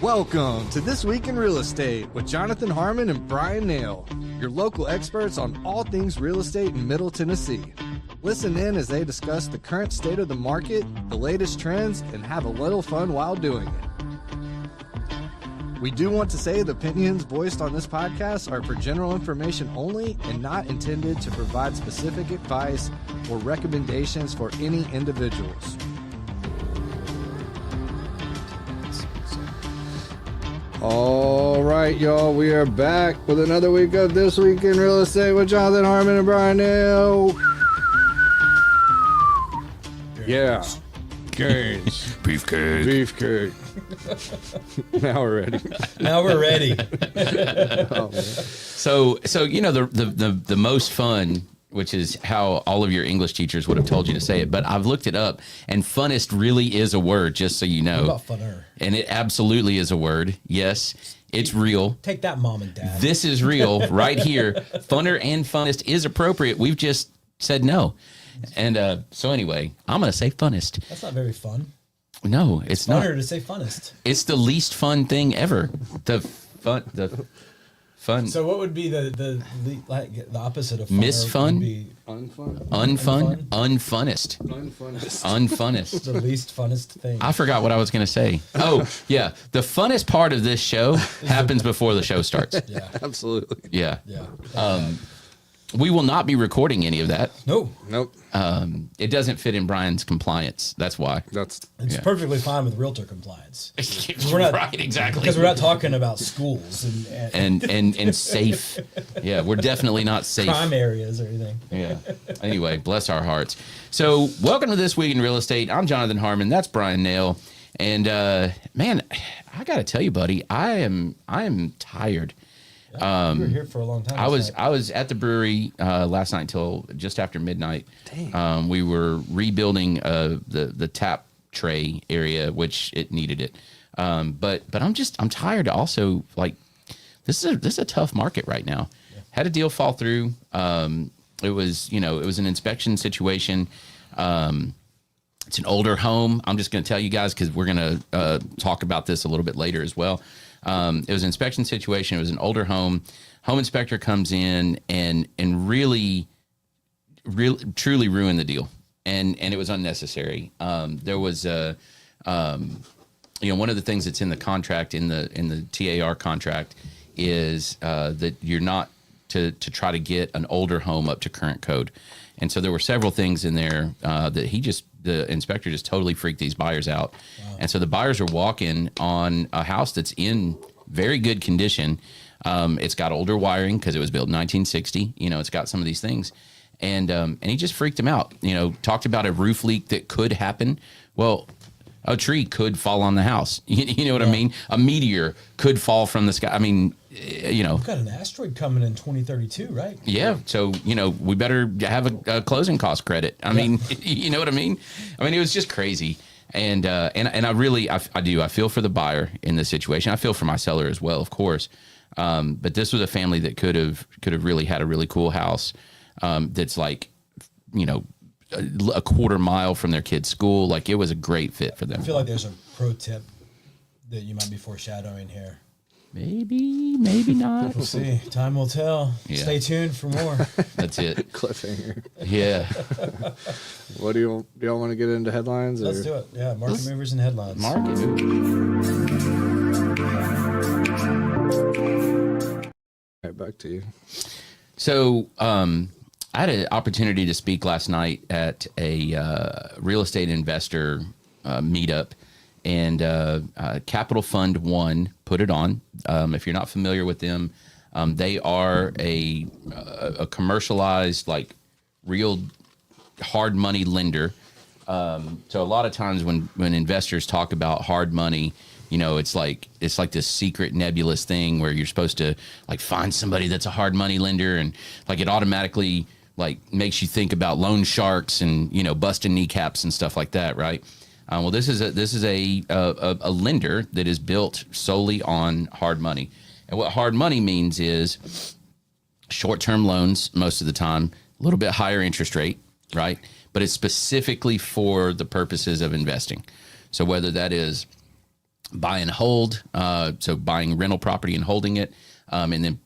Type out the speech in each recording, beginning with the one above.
Welcome to This Week in Real Estate with Jonathan Harmon and Bryan Nale, your local experts on all things real estate in Middle Tennessee. Listen in as they discuss the current state of the market, the latest trends, and have a little fun while doing it. We do want to say the opinions voiced on this podcast are for general information only and not intended to provide specific advice or recommendations for any individuals. All right, y'all, we are back with another week of This Week in Real Estate with Jonathan Harmon and Bryan Nale. Yeah. Gains. Beefcake. Now we're ready. Oh, so you know the most fun, which is how all of your English teachers would have told you to say it, but I've looked it up, and funnest really is a word, just so you know. What about funner? And it absolutely is a word. Yes, it's real. Take that, Mom and Dad. This is real right here. Funner and funnest is appropriate. We've just said no. And so anyway, I'm going to say funnest. That's not very fun. No, it's not. Funner to say funnest. It's the least fun thing ever. The fun. So what would be the opposite of funner? Misfun? Would be Unfun? Unfun? Unfunnest. Unfunnest. the least funnest thing. I forgot what I was going to say. Oh, yeah. The funnest part of this show happens before the show starts. Yeah. Absolutely. Yeah. Yeah. We will not be recording any of that. No. Nope. It doesn't fit in Brian's compliance. That's why. It's perfectly fine with realtor compliance. We're not, right, exactly. Because we're not talking about schools and safe. Yeah, we're definitely not safe. Crime areas or anything. Yeah. Anyway, bless our hearts. So, welcome to This Week in Real Estate. I'm Jonathan Harmon. That's Bryan Nale. And man, I got to tell you, buddy, I am tired. You were here for a long time. I was at the brewery last night until just after midnight. Dang. We were rebuilding the tap tray area, which it needed it. But I'm tired. Also, like this is a tough market right now. Yeah. Had a deal fall through. It was an inspection situation. It's an older home. I'm just going to tell you guys because we're going to talk about this a little bit later as well. It was an inspection situation. It was an older home. Home inspector comes in and really truly ruined the deal. And it was unnecessary. There was one of the things that's in the contract, in the TAR contract, is that you're not to try to get an older home up to current code. And so there were several things in there that the inspector just totally freaked these buyers out. Wow. And so the buyers are walking on a house that's in very good condition. It's got older wiring because it was built in 1960. It's got some of these things. And he just freaked them out. Talked about a roof leak that could happen. Well, a tree could fall on the house. You know what I mean? A meteor could fall from the sky. I mean, We've got an asteroid coming in 2032, right? Yeah. So, we better have a closing cost credit. I mean, you know what I mean? I mean, it was just crazy. And I really do. I feel for the buyer in this situation. I feel for my seller as well, of course. But this was a family that could have really had a really cool house. That's like, a quarter mile from their kid's school. Like, it was a great fit for them. I feel like there's a pro tip that you might be foreshadowing here. Maybe not. We'll see. Time will tell. Yeah. Stay tuned for more. That's it. Cliffhanger. Yeah. What do y'all want to get into headlines? Let's do it. Yeah, market movers and headlines. Market All right, back to you. So, I had an opportunity to speak last night at a real estate investor meetup, and Capital Fund One put it on. If you're not familiar with them, they are a commercialized, like, real hard money lender. So a lot of times when investors talk about hard money, it's like this secret nebulous thing where you're supposed to, like, find somebody that's a hard money lender, and, like, it automatically, like, makes you think about loan sharks and busting kneecaps and stuff like that, right? Well, this is a lender that is built solely on hard money, and what hard money means is short-term loans most of the time, a little bit higher interest rate, right? But it's specifically for the purposes of investing. So whether that is buy and hold. So buying rental property and holding it. And then,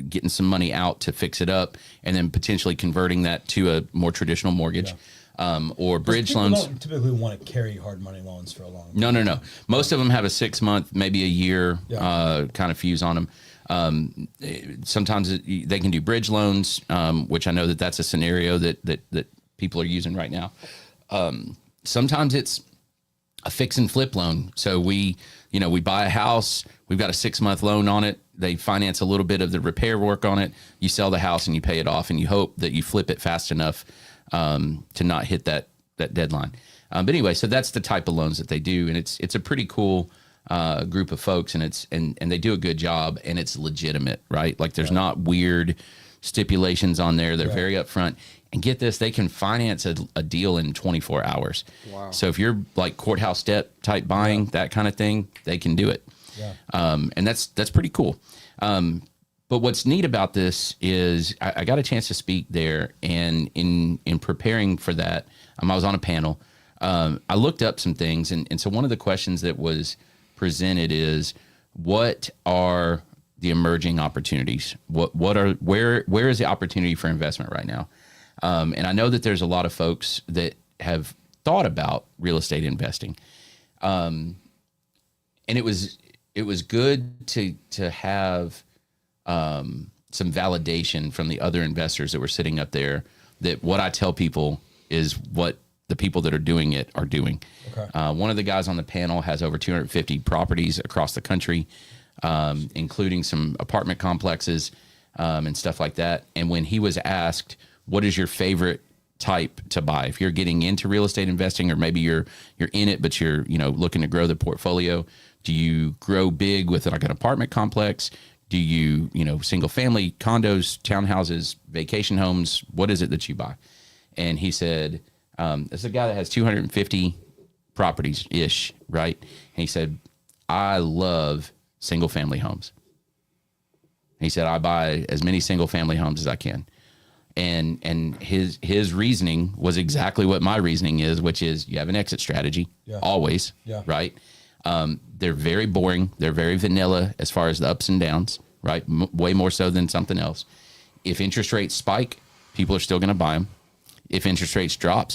getting some money out to fix it up, and then potentially converting that to a more traditional mortgage, or bridge loans. Don't typically want to carry hard money loans for a long time. No. Most of them have a 6 month, maybe a year, kind of fuse on them. Sometimes they can do bridge loans, which I know that's a scenario that people are using right now. Sometimes it's a fix and flip loan. So we buy a house, we've got a 6 month loan on it. They finance a little bit of the repair work on it. You sell the house and you pay it off, and you hope that you flip it fast enough to not hit that deadline. But anyway, so that's the type of loans that they do, and it's a pretty cool group of folks, and and they do a good job, and it's legitimate, right? Like there's not weird stipulations on there. They're very upfront. And get this, they can finance a deal in 24 hours. Wow. So if you're like courthouse debt type buying, that kind of thing, they can do it. Yeah. And that's pretty cool. But what's neat about this is I got a chance to speak there, and in preparing for that, I was on a panel. I looked up some things, and so one of the questions that was presented is, what are the emerging opportunities? Where is the opportunity for investment right now? And I know that there's a lot of folks that have thought about real estate investing. And it was good to have some validation from the other investors that were sitting up there, that what I tell people is what the people that are doing it are doing. Okay. One of the guys on the panel has over 250 properties across the country, including some apartment complexes and stuff like that. And when he was asked, what is your favorite type to buy? If you're getting into real estate investing, or maybe you're in it, but you're looking to grow the portfolio, do you grow big with like an apartment complex? Do you single family condos, townhouses, vacation homes? What is it that you buy? And he said, it's a guy that has 250 properties ish, right? And he said, I love single family homes. He said, I buy as many single family homes as I can. And his reasoning was exactly what my reasoning is, which is you have an exit strategy, always, right? They're very boring. They're very vanilla as far as the ups and downs, right? Way more so than something else. If interest rates spike, people are still going to buy them. If interest rates drop,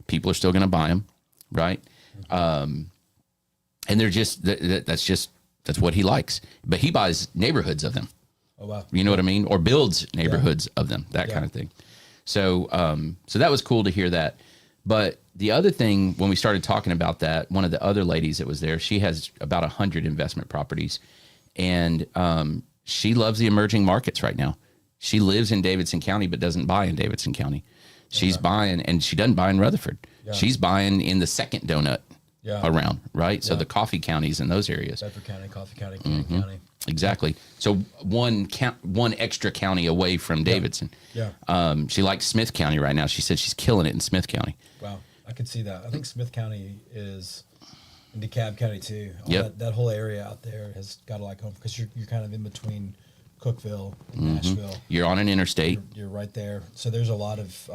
people are still going to buy them, right? And they're just that's what he likes. But he buys neighborhoods of them. Oh, wow. You know what I mean? Or builds neighborhoods of them, that kind of thing. So so that was cool to hear that. But the other thing, when we started talking about that, one of the other ladies that was there, she has about 100 investment properties. And she loves the emerging markets right now. She lives in Davidson County, but doesn't buy in Davidson County. She's buying, and she doesn't buy in Rutherford. Yeah. She's buying in the second donut around, right? So the coffee counties in those areas. Bedford County, Coffee County, Kent County. Exactly. So one extra county away from Davidson. Yeah. She likes Smith County right now. She said she's killing it in Smith County. Wow. I could see that. I think Smith County is in DeKalb County too. That whole area out there has got a lot going, because you're kind of in between Cookeville and Nashville. You're on an interstate. You're right there. So there's a lot of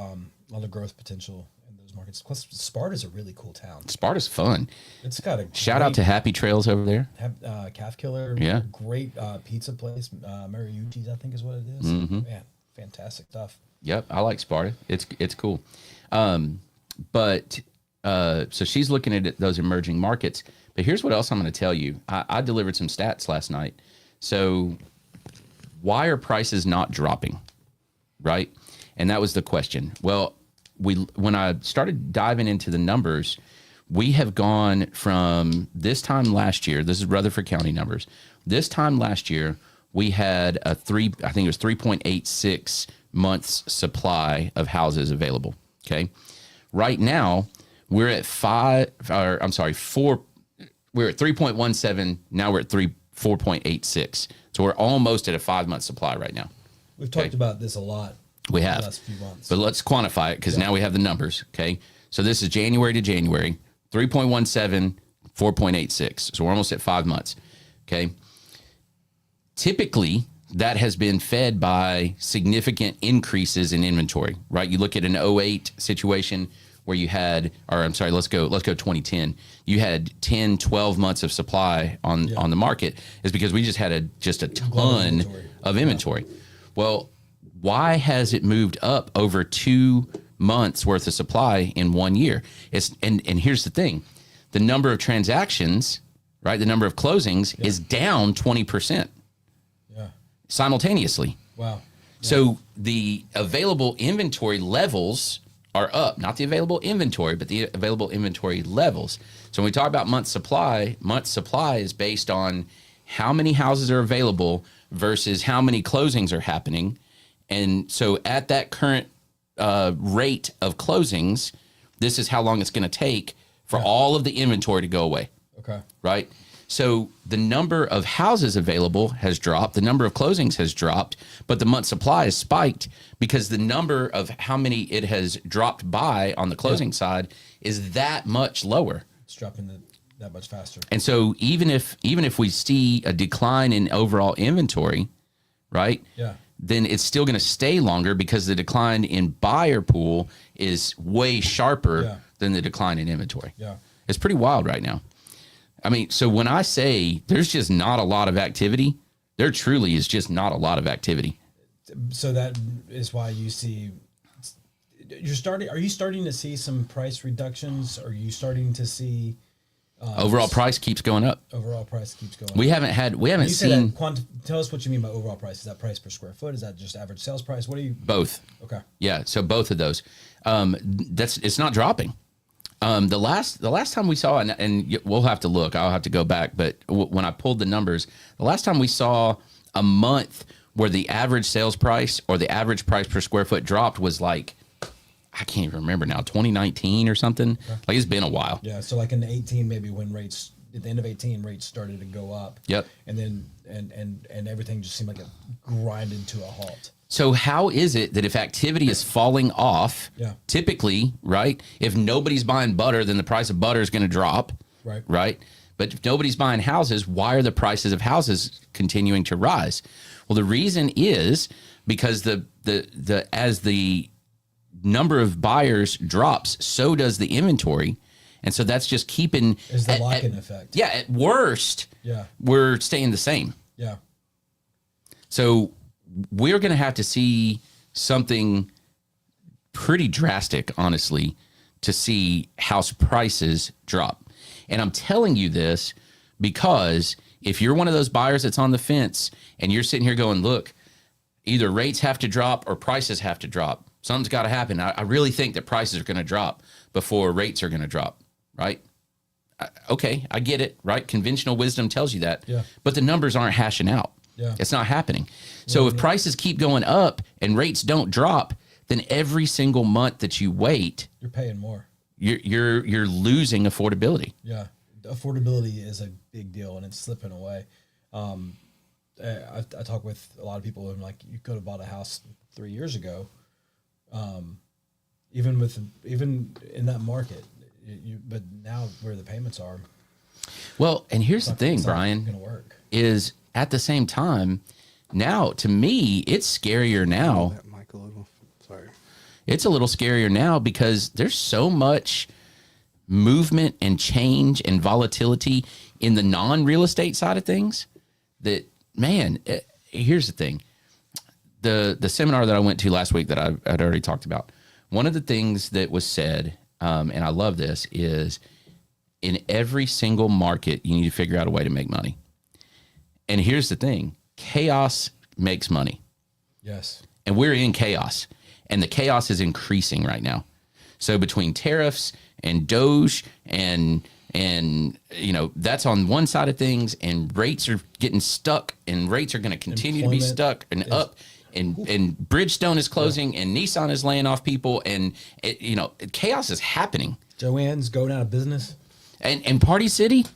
growth potential in those markets. Plus, Sparta's a really cool town. Sparta's fun. It's got a shout out to Happy Trails over there. Calf Killer. Yeah. Great pizza place. Mariucci's, I think, is what it is. Man, fantastic stuff. Yep, I like Sparta. It's cool. But so she's looking at those emerging markets. But here's what else I'm going to tell you. I delivered some stats last night. So why are prices not dropping, right? And that was the question. Well, when I started diving into the numbers, we have gone from this time last year, this is Rutherford County numbers. This time last year, we had I think it was 3.86 months supply of houses available. Okay. Right now, we're at 4. We're at 3.17. Now we're at 4.86. So we're almost at a 5-month supply right now. We've talked about this a lot. We have. The last few months. But let's quantify it, because now we have the numbers. Okay. So this is January to January, 3.17, 4.86. So we're almost at 5 months. Okay. Typically, that has been fed by significant increases in inventory, right? You look at an 08 situation where you had, or I'm sorry, let's go 2010. You had 10, 12 months of supply on the market, is because we just had a ton of inventory. Well, why has it moved up over 2 months worth of supply in 1 year? And here's the thing, the number of transactions, right? The number of closings is down 20%. Yeah. Simultaneously. Wow. Yeah. So the available inventory levels are up, not the available inventory, but the available inventory levels. So when we talk about month supply is based on how many houses are available versus how many closings are happening. And so at that current rate of closings, this is how long it's going to take for all of the inventory to go away. Okay. Right? So the number of houses available has dropped, the number of closings has dropped, but the month supply has spiked because the number of how many it has dropped by on the closing side is that much lower. It's dropping that much faster. And so even if we see a decline in overall inventory, right? Yeah. Then it's still going to stay longer because the decline in buyer pool is way sharper than the decline in inventory. Yeah. It's pretty wild right now. I mean, so when I say there's just not a lot of activity, there truly is just not a lot of activity. So that is why you see are you starting to see some price reductions? Are you starting to see overall price keeps going up? Overall price keeps going up. We haven't seen tell us what you mean by overall price. Is that price per square foot? Is that just average sales price? What are you? Both. Okay. Yeah, so both of those. It's not dropping. The last time we saw, and we'll have to look, I'll have to go back, but when I pulled the numbers, the last time we saw a month where the average sales price or the average price per square foot dropped was like, I can't even remember now, 2019 or something. Okay. Like, it's been a while. Yeah, so like in 18, maybe when rates, at the end of 18, rates started to go up. Yep. And then, and everything just seemed like it grinded to a halt. So how is it that if activity is falling off, typically, right, if nobody's buying butter, then the price of butter is going to drop, right? But if nobody's buying houses, why are the prices of houses continuing to rise? Well, the reason is because as the number of buyers drops, so does the inventory. And so that's just keeping... Is the lock-in effect. Yeah, at worst, we're staying the same. Yeah. So we're going to have to see something pretty drastic, honestly, to see house prices drop. And I'm telling you this because if you're one of those buyers that's on the fence and you're sitting here going, look, either rates have to drop or prices have to drop. Something's got to happen. I really think that prices are going to drop before rates are going to drop, right? Okay, I get it, right? Conventional wisdom tells you that. Yeah. But the numbers aren't hashing out. Yeah. It's not happening. So if prices keep going up and rates don't drop, then every single month that you wait, you're paying more. You're losing affordability. Yeah. Affordability is a big deal and it's slipping away. I talk with a lot of people and like, you could have bought a house 3 years ago. Even in that market, but now where the payments are. Well, and here's the thing, Brian, gonna work. is at the same time, now to me, it's scarier now. Sorry. It's a little scarier now because there's so much movement and change and volatility in the non-real estate side of things that, man, here's the thing. The seminar that I went to last week that I'd already talked about, one of the things that was said, and I love this, is in every single market, you need to figure out a way to make money. And here's the thing, chaos makes money. Yes. And we're in chaos, and the chaos is increasing right now. So between tariffs and Doge and that's on one side of things, and rates are getting stuck, and rates are going to continue to be stuck and up. And Bridgestone is closing, and Nissan is laying off people, and chaos is happening. Joann's going out of business, and Party City,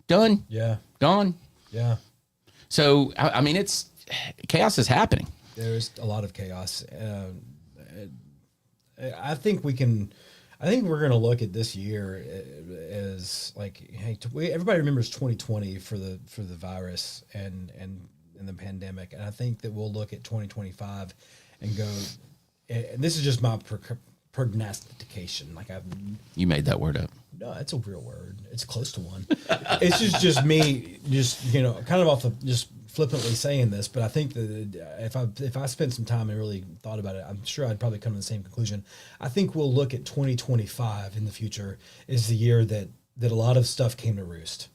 done. Yeah, gone. Yeah. So I mean, it's chaos is happening. There's a lot of chaos. I think we're going to look at this year as like, hey, everybody remembers 2020 for the virus and the pandemic, and I think that we'll look at 2025 and go. And this is just my prognostication. Like You made that word up. No, it's a real word. It's close to one. It's just me, kind of off the just flippantly saying this, but I think that if I spent some time and really thought about it, I'm sure I'd probably come to the same conclusion. I think we'll look at 2025 in the future is the year that a lot of stuff came to roost.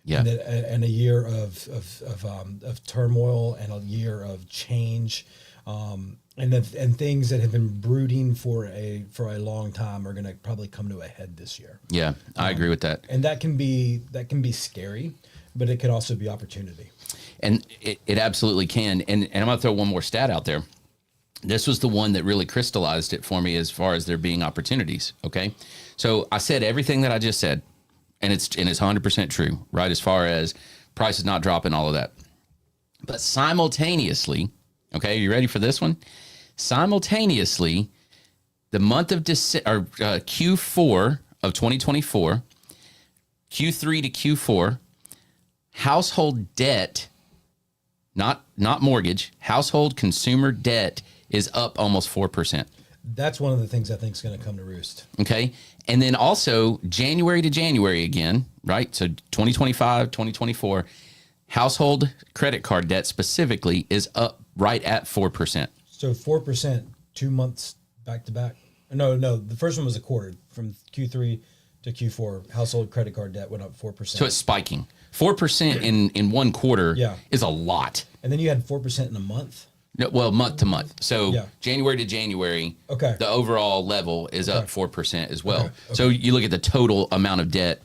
Yeah. And a year of turmoil and a year of change. And things that have been brooding for a long time are going to probably come to a head this year. Yeah, I agree with that. And that can be scary, but it could also be opportunity. And it absolutely can. And I'm going to throw one more stat out there. This was the one that really crystallized it for me as far as there being opportunities. Okay. So I said everything that I just said, and it's 100% true, right? As far as prices not dropping, all of that. But simultaneously, okay, are you ready for this one? Simultaneously, the month of December, Q4 of 2024, Q3 to Q4, household debt, not mortgage, household consumer debt is up almost 4%. That's one of the things I think is going to come to roost. Okay. And then also January to January again, right? So 2025, 2024, household credit card debt specifically is up right at 4%. So 4%, 2 months back to back. No, the first one was a quarter from Q3 to Q4. Household credit card debt went up 4%. So it's spiking. 4% in one quarter is a lot. And then you had 4% in a month. No, well, month to month. So January to January, the overall level is up 4% as well. Okay. So you look at the total amount of debt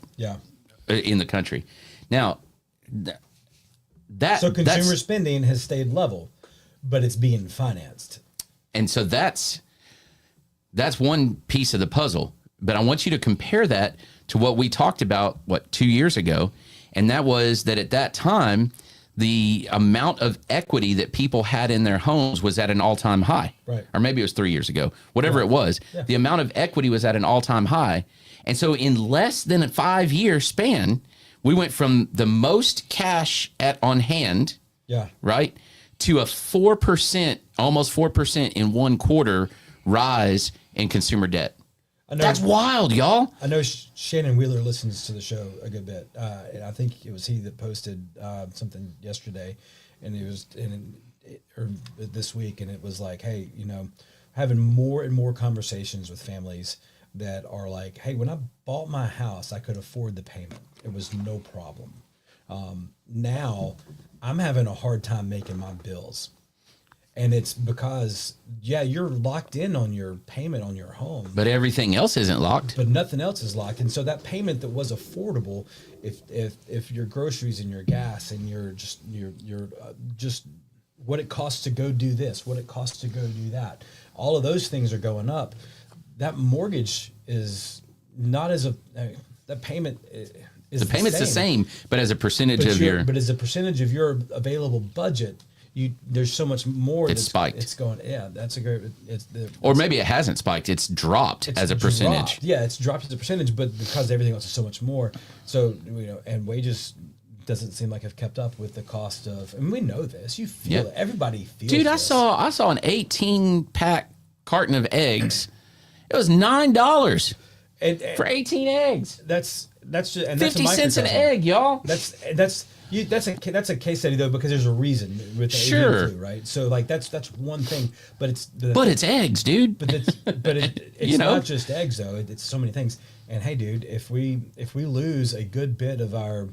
in the country. Now, so consumer spending has stayed level, but it's being financed. And so that's one piece of the puzzle. But I want you to compare that to what we talked about, 2 years ago. And that was that at that time, the amount of equity that people had in their homes was at an all-time high. Right. Or maybe it was 3 years ago, whatever it was. Yeah. The amount of equity was at an all-time high. And so in less than a 5-year span, we went from the most cash on hand, right, to a 4%, almost 4% in one quarter rise in consumer debt. That's wild, y'all. I know Shannon Wheeler listens to the show a good bit. And I think it was he that posted something yesterday, and it was or this week, and it was like, hey, having more and more conversations with families that are like, hey, when I bought my house, I could afford the payment. It was no problem. Now I'm having a hard time making my bills. And it's because, you're locked in on your payment on your home. But everything else isn't locked. But nothing else is locked. And so that payment that was affordable, if your groceries and your gas and your just what it costs to go do this, what it costs to go do that, all of those things are going up. That mortgage is not that payment is the payment's the same, but as a percentage of your... But as a percentage of your available budget, there's so much more. It's spiked. It's going. Yeah, that's a great. Or maybe it hasn't spiked. It's dropped as a percentage. Yeah, it's dropped as a percentage, but because everything else is so much more. So and wages doesn't seem like have kept up with the cost of. And we know this. You feel it. Everybody feels. Dude, this. I saw an 18-pack carton of eggs. It was $9 for 18 eggs. That's just, and 50 cents an egg, y'all. That's a case study though, because there's a reason with the avian flu, right? So like that's one thing, but it's eggs, dude. But it's not just eggs though. It's so many things. And hey, dude, if we lose a good bit of our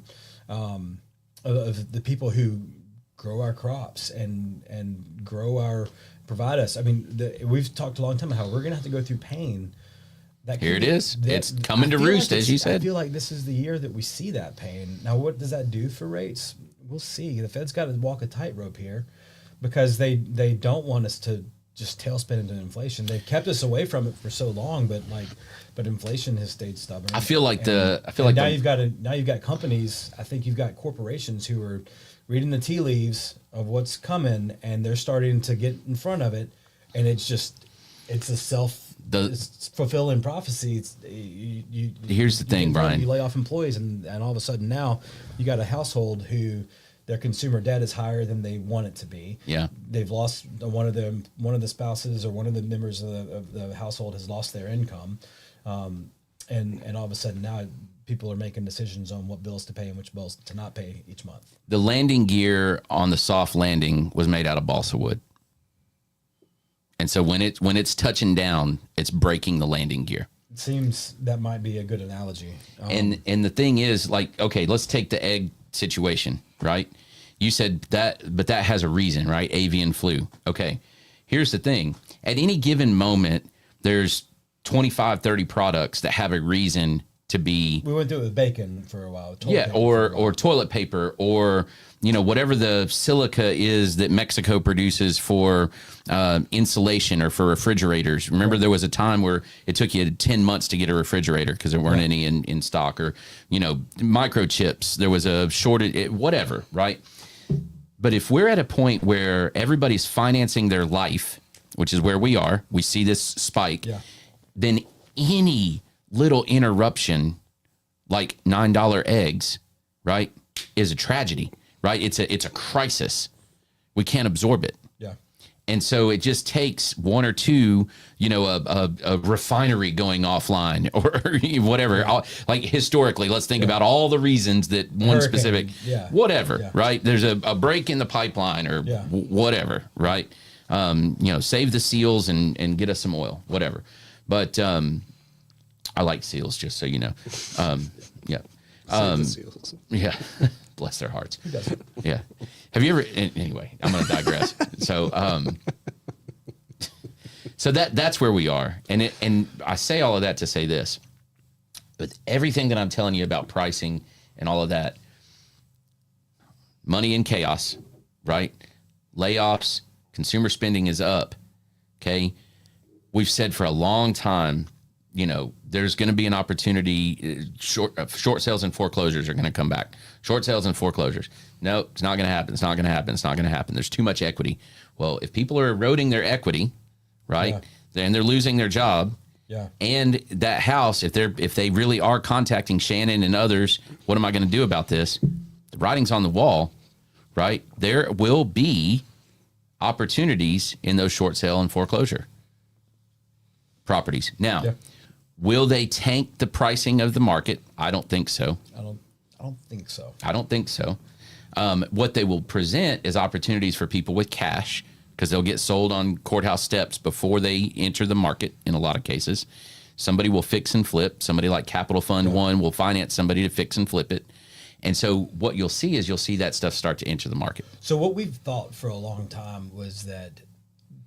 of the people who grow our crops and provide us, I mean, we've talked a long time about how we're gonna have to go through pain. Here it is. It's coming to roost, as you said. I feel like this is the year that we see that pain. Now, what does that do for rates? We'll see. The Fed's got to walk a tightrope here because they don't want us to just tailspin into inflation. They've kept us away from it for so long, but inflation has stayed stubborn. Now you've got companies. I think you've got corporations who are reading the tea leaves of what's coming, and they're starting to get in front of it, and it's fulfilling prophecy. Here's the thing, Brian. You lay off employees, and all of a sudden now you got a household who Their consumer debt is higher than they want it to be. Yeah. They've lost one of the spouses or one of the members of the household has lost their income. And all of a sudden now people are making decisions on what bills to pay and which bills to not pay each month. The landing gear on the soft landing was made out of balsa wood. And so when it's touching down, it's breaking the landing gear. It seems that might be a good analogy. And the thing is, like, okay, let's take the egg situation, right? You said that, but that has a reason, right? Avian flu. Okay. Here's the thing. At any given moment, there's 25, 30 products that have a reason to be. We went through it with bacon for a while. Or toilet paper, or, you know, whatever the silica is that Mexico produces for insulation or for refrigerators. Remember, there was a time where it took you 10 months to get a refrigerator because there weren't any in stock, or, you know, microchips. There was a shortage, whatever, right? But if we're at a point where everybody's financing their life, which is where we are, we see this spike, then any little interruption, like $9 eggs, right, is a tragedy, right? It's a crisis. We can't absorb it. Yeah. And so it just takes one or two, you know, a refinery going offline or whatever. Like historically, let's think about all the reasons that one Hurricane, specific, whatever, right? There's a break in the pipeline or whatever, right? You know, save the seals and get us some oil, whatever. But I like seals, just so you know. Yeah. Save the seals. Yeah. Bless their hearts. Who doesn't? Yeah. Have you ever, anyway, I'm going to digress. So that's where we are. And I say all of that to say this, with everything that I'm telling you about pricing and all of that, money in chaos, right? Layoffs, consumer spending is up. Okay. We've said for a long time, you know, there's going to be an opportunity. Short sales and foreclosures are going to come back. Short sales and foreclosures. No, it's not going to happen. It's not going to happen. It's not going to happen. There's too much equity. Well, if people are eroding their equity, right, then they're losing their job. Yeah. And that house, if they really are contacting Shannon and others, what am I going to do about this? The writing's on the wall, right? There will be opportunities in those short sale and foreclosure properties. Now, will they tank the pricing of the market? I don't think so. I don't think so. I don't think so. What they will present is opportunities for people with cash, because they'll get sold on courthouse steps before they enter the market in a lot of cases. Somebody will fix and flip. Somebody like Capital Fund One will finance somebody to fix and flip it. And so what you'll see is that stuff start to enter the market. So what we've thought for a long time was that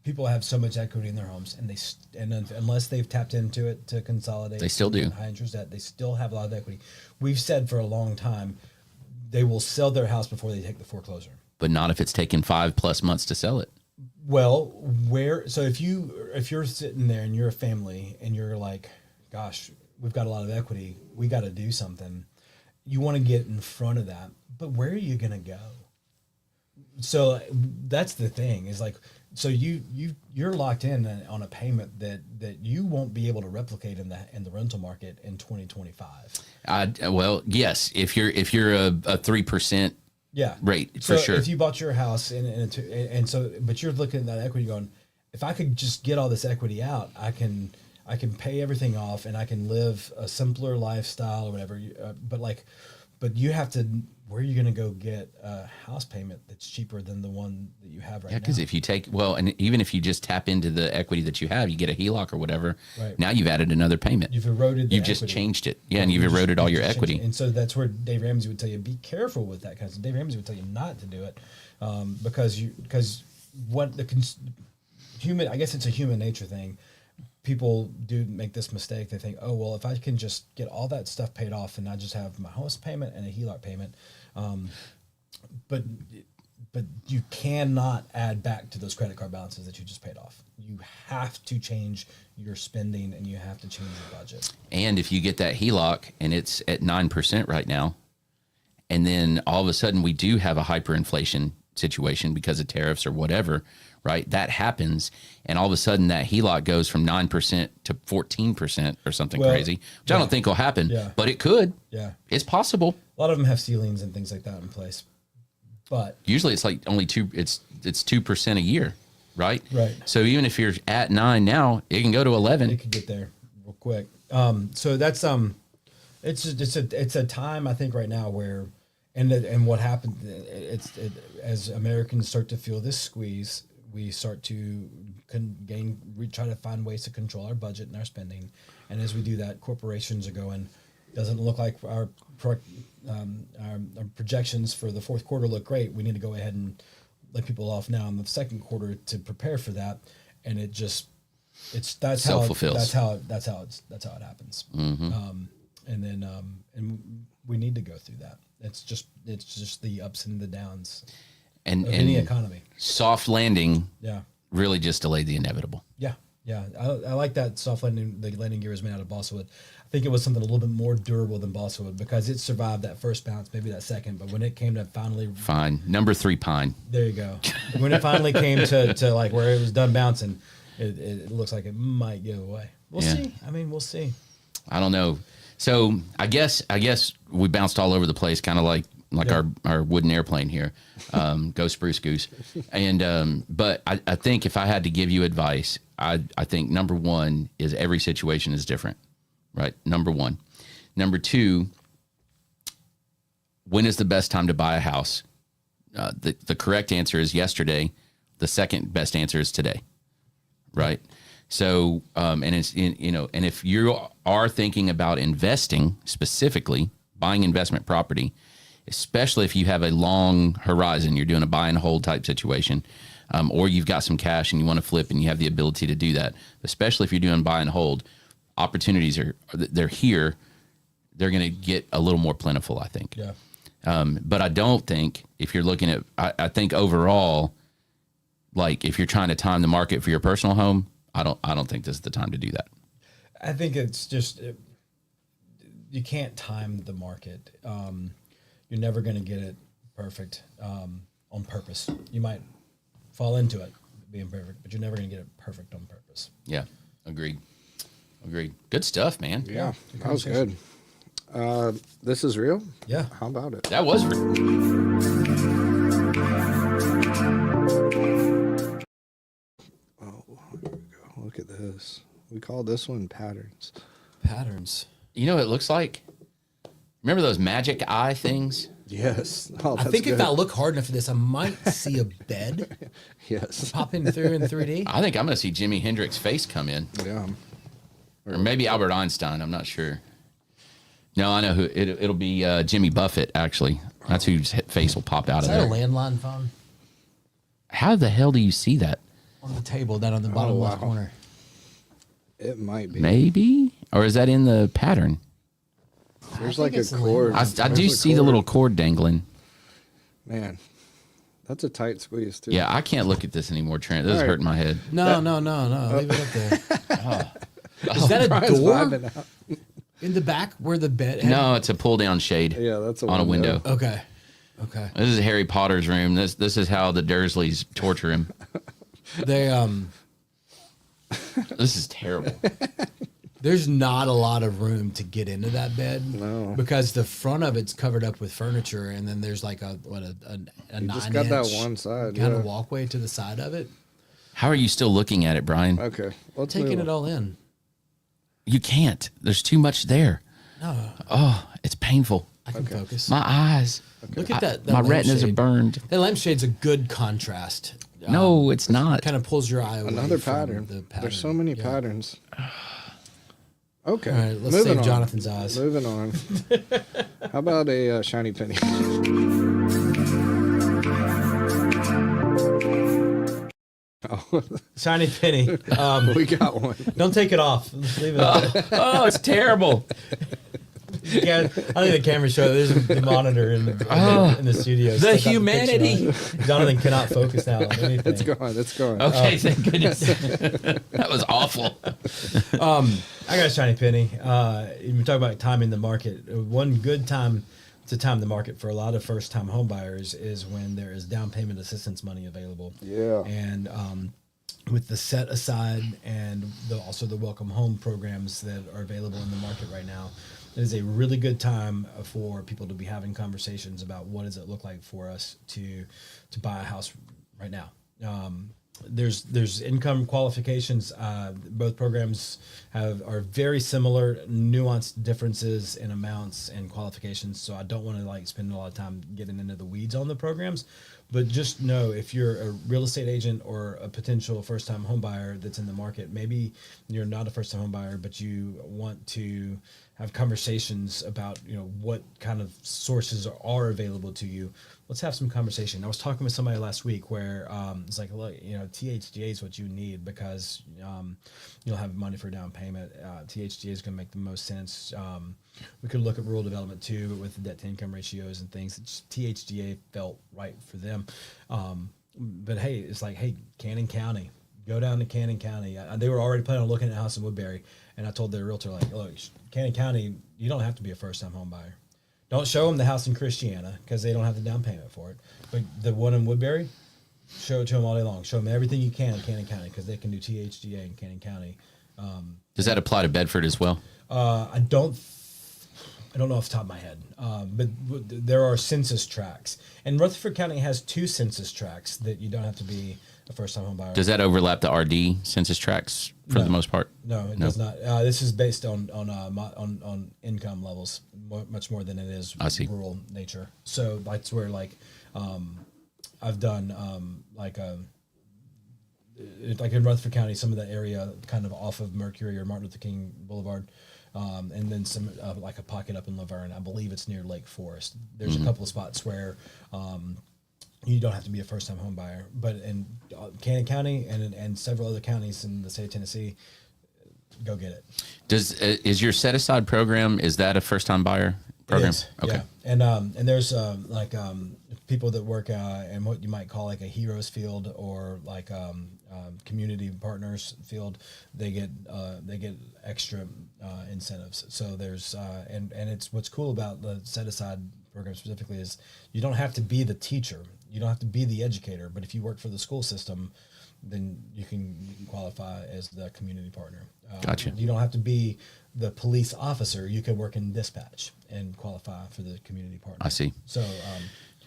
people have so much equity in their homes, and unless they've tapped into it to consolidate, they still do. High interest debt, they still have a lot of equity. We've said for a long time they will sell their house before they take the foreclosure. But not if it's taken 5+ months to sell it. Well, so if you're sitting there and you're a family and you're like, gosh, we've got a lot of equity, we got to do something. You want to get in front of that, but where are you going to go? So that's the thing, is like, so you're locked in on a payment that you won't be able to replicate in the rental market in 2025. Well, yes, if you're a 3% rate, for sure. If you bought your house but you're looking at that equity going, if I could just get all this equity out, I can pay everything off and I can live a simpler lifestyle or whatever. But you have to. Where are you going to go get a house payment that's cheaper than the one that you have right now? Yeah, because if you and even if you just tap into the equity that you have, you get a HELOC or whatever. Right. Now you've added another payment. You've eroded. You've just changed it. Yeah, and you've eroded all your equity. And so that's where Dave Ramsey would tell you, be careful with that kind of stuff. Dave Ramsey would tell you not to do it because what the human, I guess it's a human nature thing. People do make this mistake. They think, oh, well, if I can just get all that stuff paid off and I just have my house payment and a HELOC payment, but you cannot add back to those credit card balances that you just paid off. You have to change your spending and you have to change your budget. And if you get that HELOC and it's at 9% right now, and then all of a sudden we do have a hyperinflation situation because of tariffs or whatever, right? That happens, and all of a sudden that HELOC goes from 9% to 14% or something crazy, which I don't think will happen, but it could. Yeah. It's possible. A lot of them have ceilings and things like that in place. But usually it's like only it's 2% a year, right? Right. So even if you're at 9 now, it can go to 11. it could get there real quick. So that's it's a time, I think, right now where and what happened, as Americans start to feel this squeeze, we start to try to find ways to control our budget and our spending, and as we do that, corporations are going, doesn't look like our projections for the fourth quarter look great. We need to go ahead and let people off now in the second quarter to prepare for that, and that's self-fulfills. how it happens. And we need to go through that. It's just the ups and the downs and of any economy. Soft landing. Yeah. Really just delayed the inevitable. Yeah. I like that soft landing. The landing gear was made out of balsa wood. I think it was something a little bit more durable than balsa wood because it survived that first bounce, maybe that second. But when it came to finally, Fine. Number 3 pine. there you go. When it finally came to like where it was done bouncing, it looks like it might give away. We'll see. I mean, we'll see. I don't know. So I guess we bounced all over the place, kind of like our wooden airplane here. Go Spruce Goose. And but I think if I had to give you advice, I think number 1 is every situation is different, right? Number 1. Number 2, when is the best time to buy a house? The correct answer is yesterday. The second best answer is today, right? So, and it's and if you are thinking about investing specifically, buying investment property, especially if you have a long horizon, you're doing a buy and hold type situation, or you've got some cash and you want to flip and you have the ability to do that, especially if you're doing buy and hold, opportunities they're here. They're going to get a little more plentiful, I think. Yeah. But I don't think if you're looking at, I think overall, like if you're trying to time the market for your personal home, I don't think this is the time to do that. I think it's just you can't time the market. You're never going to get it perfect on purpose. You might fall into it being perfect, but you're never going to get it perfect on purpose. Yeah, agreed. Good stuff, man. Yeah, that was good. This is real? Yeah. How about it? That was Look at this. We call this one patterns. Patterns. You know what it looks like? Remember those magic eye things? Yes. Oh, I think good. if I look hard enough for this, I might see a bed Yes. popping through in 3D. I think I'm going to see Jimi Hendrix's face come in. Yeah. Or maybe Albert Einstein. I'm not sure. No, I know who. It'll be Jimmy Buffett, actually. That's whose face will pop out Is of that there. a landline phone? How the hell do you see that? On the table down on the bottom left corner. It might be. Maybe? Or is that in the pattern? There's I like think a it's a cord. landline. I do see the little cord dangling. Man, that's a tight squeeze, too. Yeah, I can't look at this anymore, Trent. This is All right. hurting my head. No. Leave it up there. Is that a Brian's door vibing out. in the back where the bed? No, it's a pull-down shade. Yeah, that's on a window. Okay. This is Harry Potter's room. This is how the Dursleys torture him. They This is terrible. There's not a lot of room to get into that bed. No. Because the front of it's covered up with furniture, and then there's like a You just got that one side. kind Yeah. of walkway to the side of it. How are you still looking at it, Brian? Okay. Let's Taking move it on. all in. You can't. There's too much there. No, Oh, it's painful. I can focus. My eyes. Look at that. My retinas are lampshade. burned. That lampshade's a good contrast. No, it's not. Kind of pulls your eye away. Another from pattern. The pattern. There's so many Yeah. patterns. Okay. All right, let's moving save on. Jonathan's eyes. Moving on. How about a shiny penny? Oh, Shiny penny. we got one. Don't take it off. Let's leave it up. Oh, it's terrible. Yeah, I think the camera showed there's a monitor in the studio. The Still got humanity. picture on it. Jonathan cannot focus now on anything. It's gone. It's gone. Okay, thank goodness. That was awful. I got a shiny penny. We're talking about timing the market. One good time to time the market for a lot of first-time home buyers is when there is down payment assistance money available. Yeah. And with the set aside and also the welcome home programs that are available in the market right now, it is a really good time for people to be having conversations about what does it look like for us to buy a house right now. There's income qualifications. Both programs are very similar, nuanced differences in amounts and qualifications. So I don't want to like spend a lot of time getting into the weeds on the programs, but just know if you're a real estate agent or a potential first-time home buyer that's in the market, maybe you're not a first-time home buyer, but you want to have conversations about, what kind of sources are available to you. Let's have some conversation. I was talking with somebody last week where it's like, look, THGA is what you need because you'll have money for down payment. THGA is going to make the most sense. We could look at rural development too, but with the debt to income ratios and things, THGA felt right for them. But hey, it's like, hey, Cannon County, go down to Cannon County. They were already planning on looking at a house in Woodbury, and I told their realtor, like, look, Cannon County, you don't have to be a first-time home buyer. Don't show them the house in Christiana because they don't have the down payment for it. But the one in Woodbury, show it to them all day long. Show them everything you can in Cannon County because they can do THGA in Cannon County. Does that apply to Bedford as well? I don't know off the top of my head, but there are census tracts. And Rutherford County has 2 census tracts that you don't have to be a first-time home buyer. Does that overlap the RD census tracts for the most part? No, it does not. This is based on income levels, much more than it is rural nature. So that's where I've done like in Rutherford County, some of the area kind of off of Mercury or Martin Luther King Boulevard. And then some like a pocket up in Laverne. I believe it's near Lake Forest. There's a couple of spots where you don't have to be a first-time home buyer. But in Cannon County and several other counties in the state of Tennessee, go get it. Is your set-aside program, is that a first-time buyer program? It is, okay. Yeah. And there's people that work in what you might call like a heroes field or like community partners field. They get extra incentives. So there's and it's what's cool about the set aside program specifically is you don't have to be the teacher, you don't have to be the educator, but if you work for the school system, then you can qualify as the community partner. Gotcha. You don't have to be the police officer. You can work in dispatch and qualify for the community partner. I see. So,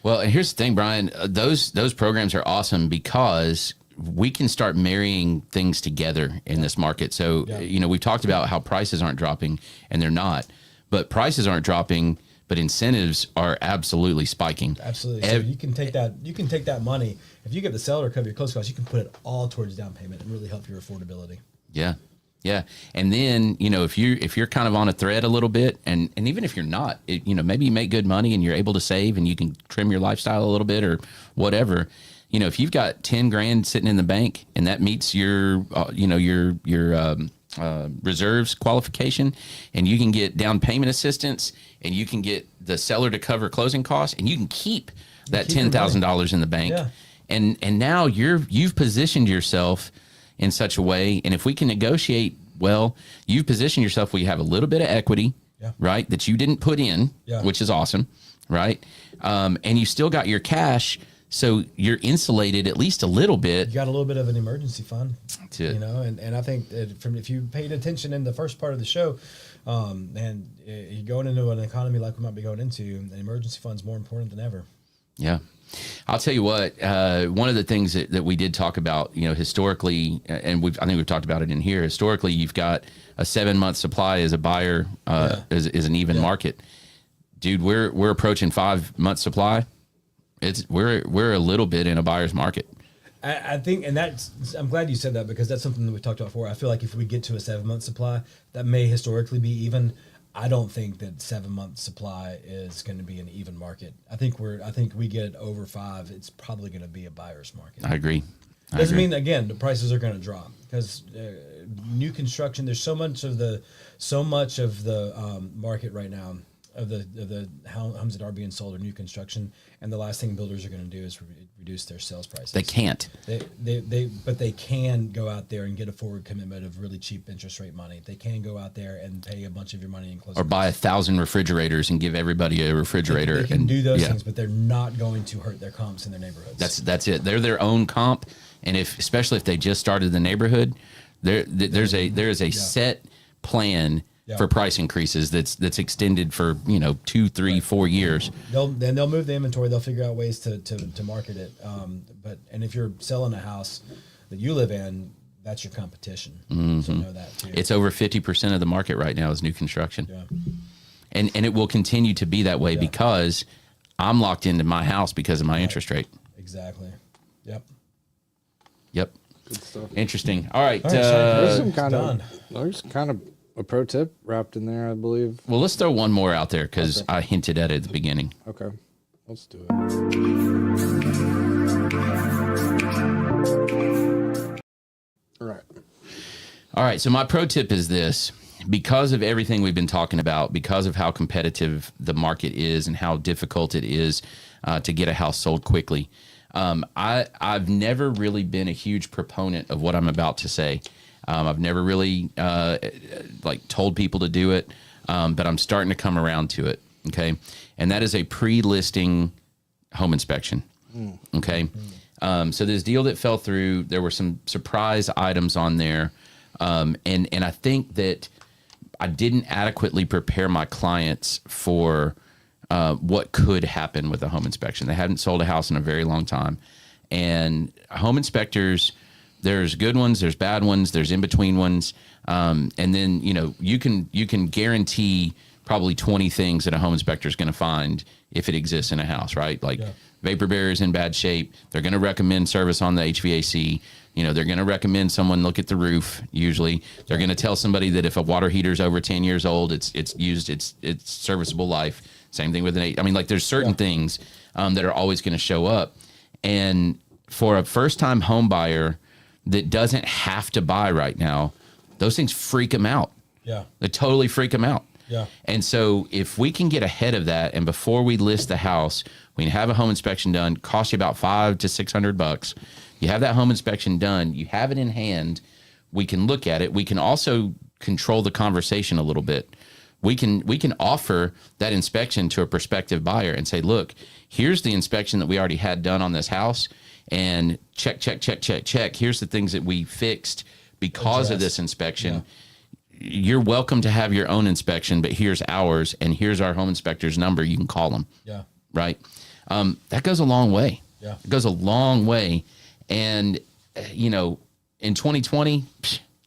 well, and here's the thing, Brian. Those programs are awesome because we can start marrying things together in this market. So, we've talked about how prices aren't dropping, and they're not. But prices aren't dropping, but incentives are absolutely spiking. Absolutely. So you can take that money. If you get the seller to cover your closing costs, you can put it all towards down payment and really help your affordability. Yeah. Yeah. And then, if you're kind of on a thread a little bit and even if you're not, maybe you make good money and you're able to save and you can trim your lifestyle a little bit or whatever, if you've got 10 grand sitting in the bank and that meets your reserves qualification and you can get down payment assistance and you can get the seller to cover closing costs and you can keep that $10,000 in the bank. Yeah. And now you've positioned yourself in such a way. And if we can negotiate, well, you've positioned yourself where you have a little bit of equity, right? That you didn't put in, which is awesome. Right. And you still got your cash. So you're insulated at least a little bit. You got a little bit of an emergency fund, and I think that if you paid attention in the first part of the show, and you're going into an economy like we might be going into, an emergency fund's more important than ever. Yeah. I'll tell you what, one of the things that we did talk about, historically, and I think we've talked about it in here, historically, you've got a 7-month supply as a buyer, is an even market. Dude, we're approaching 5-month supply. We're a little bit in a buyer's market. I think, and I'm glad you said that because that's something that we've talked about before. I feel like if we get to a 7-month supply, that may historically be even. I don't think that 7-month supply is going to be an even market. I think we get over 5. It's probably going to be a buyer's market. I agree. Doesn't mean again the prices are going to drop because new construction. There's so much of the market right now of the homes that are being sold or new construction, and the last thing builders are going to do is reduce their sales prices. They can't. But they can go out there and get a forward commitment of really cheap interest rate money. They can go out there and pay a bunch of your money in closing. Or buy 1,000 refrigerators and give everybody a refrigerator. They can do those things, but they're not going to hurt their comps in their neighborhoods. That's it. They're their own comp, and especially if they just started the neighborhood, there is a set plan for price increases that's extended for 2, 3, 4 years. They'll move the inventory. They'll figure out ways to market it. And if you're selling a house that you live in, that's your competition. So know that too. It's over 50% of the market right now is new construction. Yeah. And it will continue to be that way because I'm locked into my house because of my interest rate. Exactly. Yep. Good stuff. Interesting. All right. There's some kind of a pro tip wrapped in there, I believe. Well, let's throw one more out there because I hinted at it at the beginning. Okay. Let's do it. All right. So my pro tip is this. Because of everything we've been talking about, because of how competitive the market is and how difficult it is to get a house sold quickly, I've never really been a huge proponent of what I'm about to say. I've never really told people to do it, but I'm starting to come around to it. Okay, and that is a pre-listing home inspection. Okay, so this deal that fell through, there were some surprise items on there, and I think that I didn't adequately prepare my clients for what could happen with a home inspection. They hadn't sold a house in a very long time. And home inspectors, there's good ones, there's bad ones, there's in-between ones. And then, you can guarantee probably 20 things that a home inspector is going to find if it exists in a house, right? Vapor barriers in bad shape. They're going to recommend service on the HVAC. They're going to recommend someone look at the roof. Usually they're going to tell somebody that if a water heater is over 10 years old, it's serviceable life. Same thing with there's certain things that are always going to show up. And for a first time home buyer that doesn't have to buy right now, those things freak them out. Yeah. They totally freak them out. Yeah. And so if we can get ahead of that, and before we list the house, we can have a home inspection done, cost you about $500 to $600. You have that home inspection done, you have it in hand, we can look at it. We can also control the conversation a little bit. We can offer that inspection to a prospective buyer and say, look, here's the inspection that we already had done on this house, and check. Here's the things that we fixed because of this inspection. Yeah. You're welcome to have your own inspection, but here's ours, and here's our home inspector's number. You can call them. Yeah. Right. That goes a long way. Yeah. It goes a long way. And, in 2020,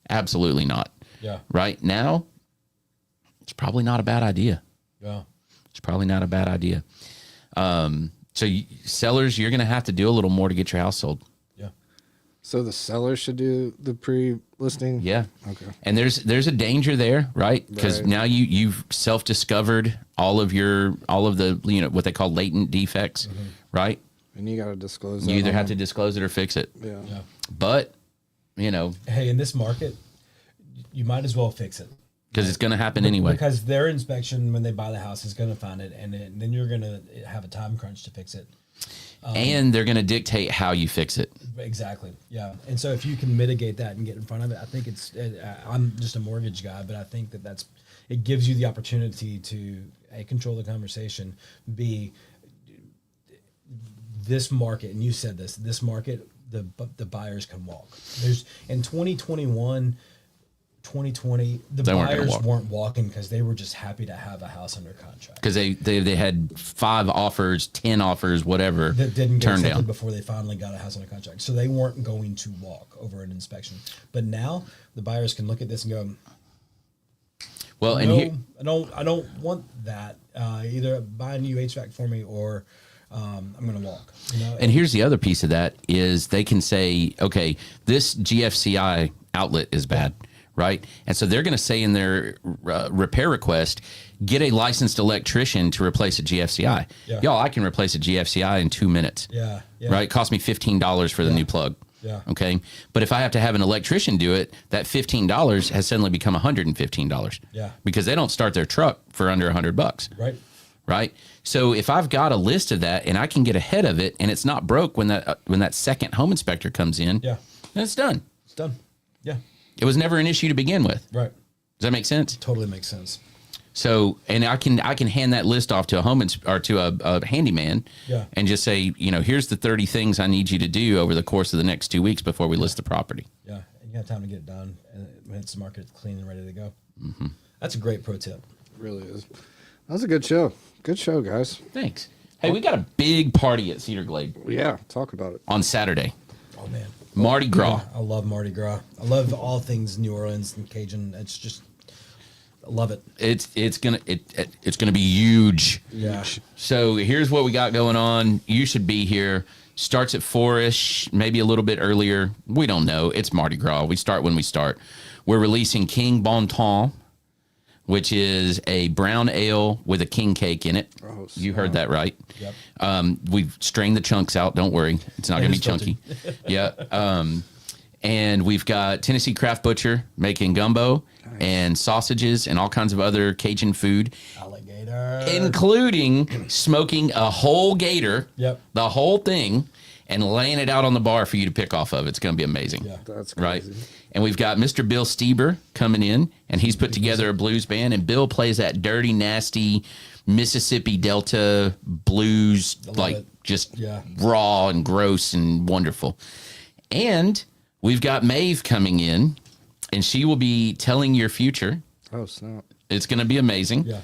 absolutely not. Yeah. Right now, it's probably not a bad idea. Yeah. It's probably not a bad idea. Sellers, you're going to have to do a little more to get your house sold. Yeah. So the seller should do the pre-listing? Yeah. Okay. And there's a danger there, right? Because now you've self-discovered all of the what they call latent defects, right? And you got to disclose that. You either have to disclose it or fix it. Yeah. But, hey, in this market, you might as well fix it. Because it's going to happen anyway. Because their inspection, when they buy the house, is going to find it, and then you're going to have a time crunch to fix it. And they're going to dictate how you fix it. Exactly. Yeah. And so if you can mitigate that and get in front of it, I think I'm just a mortgage guy, but I think it gives you the opportunity to A, control the conversation, B, this market, and you said this market, the buyers can walk. There's in 2021, 2020, the buyers weren't walking because they were just happy to have a house under contract. Because they had 5 offers, 10 offers, whatever, that didn't get accepted before they finally got a house under contract. So they weren't going to walk over an inspection. But now the buyers can look at this and go, well, no, I don't want that. Either buy a new HVAC for me or I'm going to walk. And here's the other piece of that is they can say, okay, this GFCI outlet is bad. Right. And so they're going to say in their repair request, get a licensed electrician to replace a GFCI. Yeah. Y'all, I can replace a GFCI in 2 minutes. Yeah. Right. It cost me $15 for the new plug. Yeah. Okay. But if I have to have an electrician do it, that $15 has suddenly become $115. Yeah. Because they don't start their truck for under $100. Right. Right. So if I've got a list of that and I can get ahead of it and it's not broke when that second home inspector comes in, then it's done. It's done. Yeah. It was never an issue to begin with. Right. Does that make sense? Totally makes sense. So, and I can hand that list off to a handyman, and just say, here's the 30 things I need you to do over the course of the next 2 weeks before we list the property. Yeah, and you have time to get it done, and when it's marketed clean and ready to go. Mm-hmm. That's a great pro tip. It really is. That was a good show. Good show, guys. Thanks. Hey, we got a big party at Cedar Glade Yeah, talk about it. on Saturday. Oh man, Mardi Gras. I love Mardi Gras. I love all things New Orleans and Cajun. It's just, I love it. It's gonna be huge. Yeah. So here's what we got going on. You should be here. Starts at 4-ish, maybe a little bit earlier. We don't know. It's Mardi Gras. We start when we start. We're releasing King Bon Temps, which is a brown ale with a king cake in it. Oh, you heard that right. Yep. We've strained the chunks out. Don't worry. It's not going to be chunky. Yeah. And we've got Tennessee Craft Butcher making gumbo and sausages and all kinds of other Cajun food, Alligator. including smoking a whole gator, the whole thing, and laying it out on the bar for you to pick off of. It's going to be amazing. Yeah. That's Right. crazy. And we've got Mr. Bill Stieber coming in, and he's put together a blues band, and Bill plays that dirty, nasty Mississippi Delta blues, like it. just Yeah. raw and gross and wonderful. And we've got Maeve coming in, and she will be telling your future. Oh, snap. It's going to be amazing. Yeah.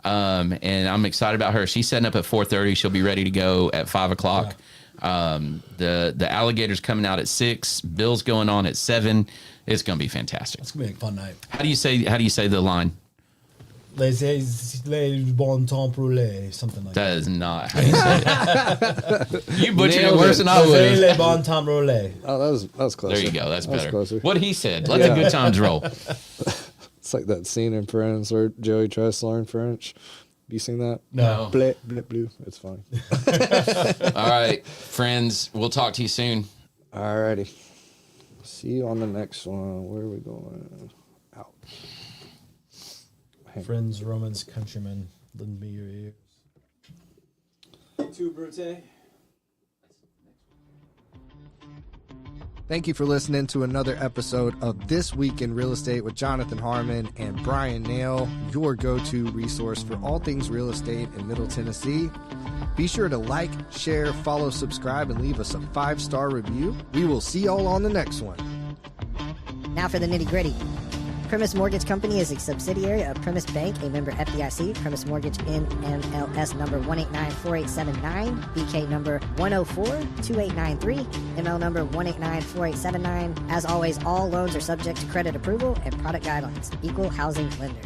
And I'm excited about her. She's setting up at 4:30. She'll be ready to go at 5 o'clock. The alligator's coming out at 6. Bill's going on at 7. It's going to be fantastic. It's gonna be a fun night. How do you say the line? Les bon temps brûlés, something like that. That is not how you say it. You butchered it Nailed worse it. than I would. Les bon temps brûlés. Oh, that was closer. There you go. That's better. closer. What he said. Let the good times roll. It's like that scene in Friends where Joey tries to learn French. You seen that? No. Blip, blip, blue. It's funny. All right, friends. We'll talk to you soon. Alrighty. See you on the next one. Where are we going? Out. Friends, Romans, countrymen, lend me your ears. Tu Brute. Thank you for listening to another episode of This Week in Real Estate with Jonathan Harmon and Bryan Nale, your go-to resource for all things real estate in Middle Tennessee. Be sure to like, share, follow, subscribe, and leave us a 5-star review. We will see y'all on the next one. Now for the nitty-gritty. Primis Mortgage Company is a subsidiary of Primis Bank, a member FDIC. Primis Mortgage NMLS number 1894879, BK number 1042893, ML number 1894879. As always, all loans are subject to credit approval and product guidelines. Equal housing lender.